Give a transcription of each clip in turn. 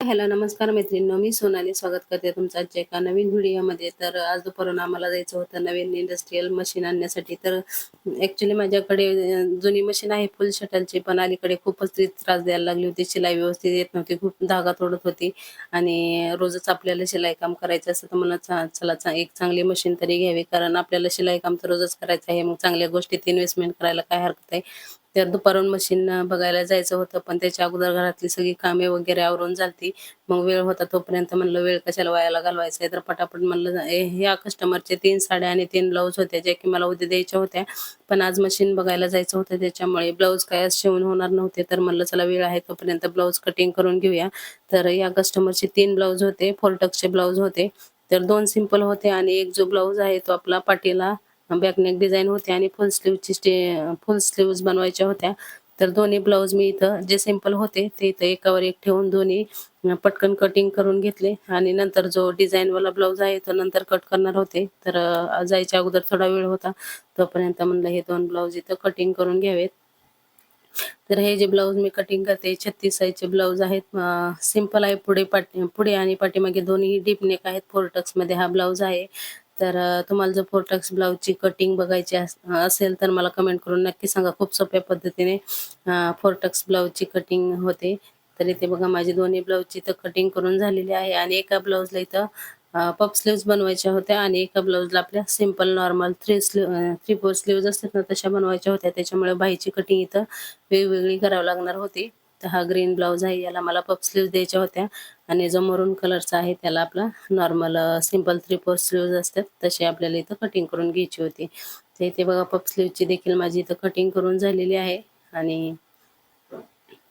Hello नमस्कार मैत्रिणींनो, मी सोनाली स्वागत करते तुमचं आजच्या एका नवीन व्हिडिओमध्ये. तर आज दुपारून आम्हाला जायचं होतं नवीन इंडस्ट्रियल मशीन आणण्यासाठी. तर ॲक्च्युली माझ्याकडे जुनी मशीन आहे फुल शटलची, पण अलीकडे खूपच ती त्रास द्यायला लागली होती. शिलाई व्यवस्थित येत नव्हती, खूप धागा तोडत होती आणि रोजच आपल्याला शिलाई काम करायचं असतं. तर मला चला एक चांगली मशीन तरी घ्यावी, कारण आपल्याला शिलाई काम तर रोजच करायचं आहे. मग चांगल्या गोष्टीत इन्व्हेस्टमेंट करायला काय हरकत आहे. तर दुपारून मशीन बघायला जायचं होतं, पण त्याच्या अगोदर घरातली सगळी कामे वगैरे आवरून झालती. मग वेळ होता तोपर्यंत म्हणलं वेळ कशाला वायाला घालवायचा आहे, तर पटापट म्हणलं ह्या कस्टमरचे 3 साड्या आणि 3 ब्लाऊज होत्या, ज्या की मला उद्या द्यायच्या होत्या. पण आज मशीन बघायला जायचं होतं, त्याच्यामुळे ब्लाऊज काय आज शिवून होणार नव्हते. तर म्हणलं चला वेळ आहे तोपर्यंत ब्लाऊज कटिंग करून घेऊया. तर या कस्टमरचे 3 ब्लाऊज होते, फोरटक्सचे ब्लाऊज होते. तर 2 सिंपल होते आणि एक जो ब्लाऊज आहे तो आपला पाटीला बॅकनेक डिझाइन होते आणि फुल स्लीव्हज बनवायच्या होत्या. तर दोन्ही ब्लाऊज मी इथं जे सिंपल होते ते इथं एकावर एक ठेवून दोन्ही पटकन कटिंग करून घेतले आणि नंतर जो डिझाईनवाला ब्लाऊज आहे तो नंतर कट करणार होते. तर जायच्या अगोदर थोडा वेळ होता, तोपर्यंत म्हणलं हे 2 ब्लाऊज इथं कटिंग करून घ्यावेत. तर हे जे ब्लाऊज मी कटिंग करते 36 साईजचे ब्लाऊज आहेत. सिंपल आहे, पुढे आणि पाठीमागे दोन्ही डीप नेक आहेत. फोरटक्समध्ये हा ब्लाऊज आहे. तर तुम्हाला जर फोरटक्स ब्लाऊजची कटिंग बघायची असेल तर मला कमेंट करून नक्की सांगा. खूप सोप्या पद्धतीने फोरटक्स ब्लाऊजची कटिंग होते. तर इथे बघा माझी दोन्ही ब्लाऊजची इथं कटिंग करून झालेली आहे आणि एका ब्लाऊजला इथं पफ स्लीव्हज बनवायच्या होत्या आणि एका ब्लाऊजला आपल्या सिंपल नॉर्मल 3/4 स्लीव्हज असतात ना, तशा बनवायच्या होत्या. त्याच्यामुळे बाहीची कटिंग इथं वेगवेगळी करावी लागणार होती. तर हा ग्रीन ब्लाऊज आहे, याला मला पफ स्लीव्हज द्यायच्या होत्या आणि जो मरून कलरचा आहे त्याला आपला नॉर्मल सिंपल 3/4 स्लीव्हज असतात तसे आपल्याला इथं कटिंग करून घ्यायची होती. तर इथे बघा पफ स्लीव्हची देखील माझी इथं कटिंग करून झालेली आहे आणि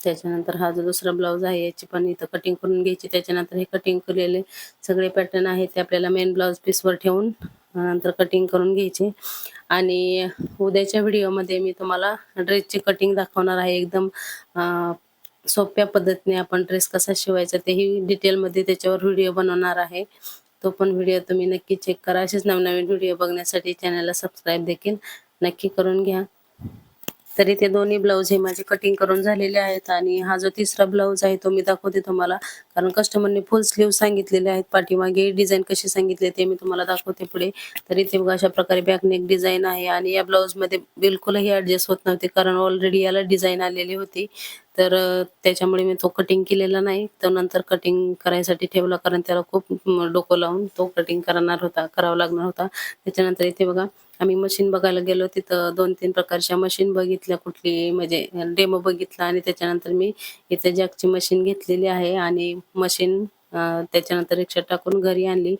त्याच्यानंतर हा जो दुसरा ब्लाऊज आहे याची पण इथं कटिंग करून घ्यायची. त्याच्यानंतर हे कटिंग केलेले सगळे पॅटर्न आहेत ते आपल्याला मेन ब्लाऊज पीसवर ठेवून नंतर कटिंग करून घ्यायचे. आणि उद्याच्या व्हिडिओमध्ये मी तुम्हाला ड्रेसची कटिंग दाखवणार आहे. एकदम सोप्या पद्धतीने आपण ड्रेस कसा शिवायचा तेही डिटेलमध्ये त्याच्यावर व्हिडिओ बनवणार आहे. तो पण व्हिडिओ तुम्ही नक्की चेक करा. असेच नवनवीन व्हिडिओ बघण्यासाठी चॅनलला सबस्क्राईब देखील नक्की करून घ्या. तरी ते दोन्ही ब्लाऊज हे माझे कटिंग करून झालेले आहेत आणि हा जो तिसरा ब्लाऊज आहे तो मी दाखवते तुम्हाला, कारण कस्टमरने फुल स्लीव्ह सांगितलेले आहेत. पाठीमागे डिझाईन कशी सांगितली ते मी तुम्हाला दाखवते पुढे. तर इथे बघा अशा प्रकारे बॅकनेक डिझाईन आहे आणि या ब्लाऊजमध्ये बिलकुलही ॲडजस्ट होत नव्हते, कारण ऑलरेडी याला डिझाईन आलेली होती. तर त्याच्यामुळे मी तो कटिंग केलेला नाही. तो नंतर कटिंग करायसाठी ठेवला, कारण त्याला खूप डोकं लावून तो कटिंग करावा लागणार होता. त्याच्यानंतर इथे बघा आम्ही मशीन बघायला गेलो, तिथं 2-3 प्रकारच्या मशीन बघितल्या, कुठली म्हणजे डेमो बघितला आणि त्याच्यानंतर मी इथे जॅकची मशीन घेतलेली आहे आणि मशीन त्याच्यानंतर रिक्षात टाकून घरी आणली.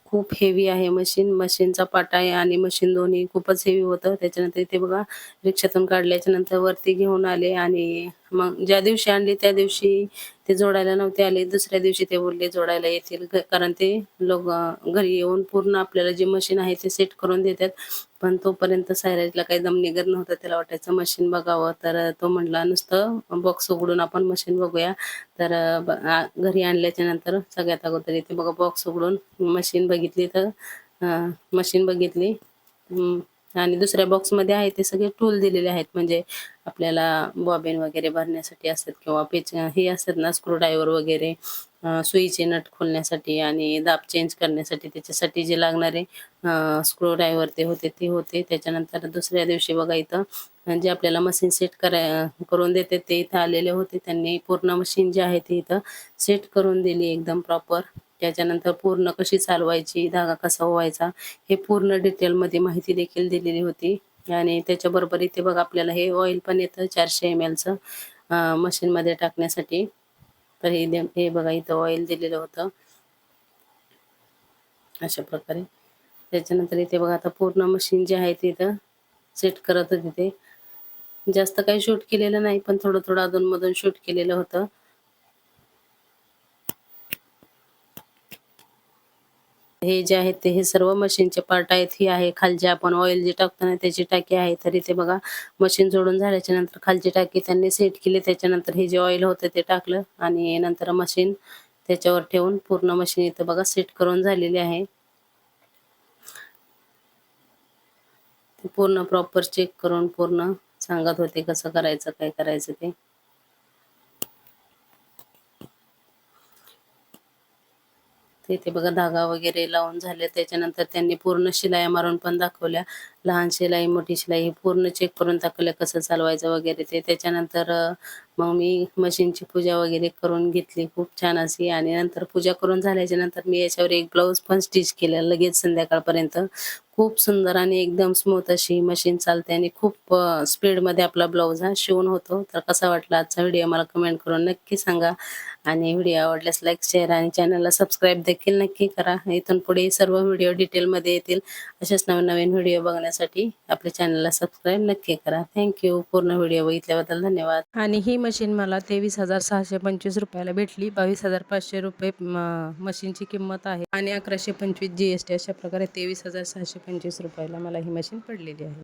खूप हेवी आहे मशीन. मशीनचा पाटा आहे आणि मशीन दोन्ही खूपच हेवी होतं. त्याच्यानंतर इथे बघा रिक्षातून काढल्याच्या नंतर वरती घेऊन आले आणि मग ज्या दिवशी आणली त्या दिवशी ते जोडायला नव्हते आले. दुसऱ्या दिवशी ते बोलले जोडायला येतील, कारण ते लोक घरी येऊन पूर्ण आपल्याला जी मशीन आहे ते सेट करून देतात. पण तोपर्यंत सायराजला काही दम निघत नव्हता. त्याला वाटायचं मशीन बघावं. तर तो म्हटला नुसतं बॉक्स उघडून आपण मशीन बघूया. तर घरी आणल्याच्या नंतर सगळ्यात अगोदर इथे बघा बॉक्स उघडून मशीन बघितली. तर मशीन बघितली आणि दुसऱ्या बॉक्समध्ये आहे ते सगळे टूल दिलेले आहेत, म्हणजे आपल्याला बॉबिन वगैरे भरण्यासाठी असतात किंवा पेच हे असतात ना, स्क्रूड्रायव्हर वगैरे, सुईचे नट खोलण्यासाठी आणि दाब चेंज करण्यासाठी त्याच्यासाठी जे लागणारे स्क्रूड्रायव्हर ते होते. त्याच्यानंतर दुसऱ्या दिवशी बघा इथं जे आपल्याला मशीन सेट करून देते ते इथं आलेले होते. त्यांनी पूर्ण मशीन जी आहे ती इथं सेट करून दिली एकदम प्रॉपर. त्याच्यानंतर पूर्ण कशी चालवायची, धागा कसा ओवायचा हे पूर्ण डिटेलमध्ये माहिती देखील दिलेली होती. आणि त्याच्याबरोबर इथे बघा आपल्याला हे ऑइल पण येतं 400 ml मशीनमध्ये टाकण्यासाठी. तर हे बघा इथं ऑइल दिलेलं होतं अशा प्रकारे. त्याच्यानंतर इथे बघा आता पूर्ण मशीन जी आहे ती इथं सेट करत होते ते. जास्त काही शूट केलेलं नाही, पण थोडं थोडं अधूनमधून शूट केलेलं होतं. हे जे आहेत ते हे सर्व मशीनचे पार्ट आहेत. ही आहे खालची आपण ऑइल जे टाकतो ना त्याची टाकी आहे. तर इथे बघा मशीन जोडून झाल्याच्या नंतर खालची टाकी त्यांनी सेट केली. त्याच्यानंतर हे जे ऑइल होतं ते टाकलं आणि नंतर मशीन त्याच्यावर ठेवून पूर्ण मशीन इथं बघा सेट करून झालेली आहे. ते पूर्ण प्रॉपर चेक करून पूर्ण सांगत होते कसं करायचं, काय करायचं ते. तर इथे बघा धागा वगैरे लावून झाले. त्याच्यानंतर त्यांनी पूर्ण शिलाया मारून पण दाखवल्या. लहान शिलाई, मोठी शिलाई हे पूर्ण चेक करून दाखवलं कसं चालवायचं वगैरे ते. त्याच्यानंतर मग मी मशीनची पूजा वगैरे करून घेतली खूप छान अशी. आणि नंतर पूजा करून झाल्याच्या नंतर मी याच्यावर एक ब्लाऊज पण स्टिच केलं लगेच संध्याकाळपर्यंत. खूप सुंदर आणि एकदम स्मूथ अशी मशीन चालते आणि खूप स्पीडमध्ये आपला ब्लाऊज हा शिवून होतो. तर कसा वाटला आजचा व्हिडिओ मला कमेंट करून नक्की सांगा. आणि व्हिडिओ आवडल्यास लाईक, शेअर आणि चॅनलला सबस्क्राईब देखील नक्की करा. इथून पुढे सर्व व्हिडिओ डिटेलमध्ये येतील. असेच नवीन व्हिडिओ बघण्यासाठी आपल्या चॅनलला सबस्क्राईब नक्की करा. थँक पूर्ण व्हिडिओ बघितल्याबद्दल धन्यवाद. आणि ही मशीन मला 23,625 रुपयाला भेटली. 22,500 रुपये मशीनची किंमत आहे आणि 1125 GST. अशा प्रकारे 23,625 रुपयाला मला ही मशीन पडलेली आहे.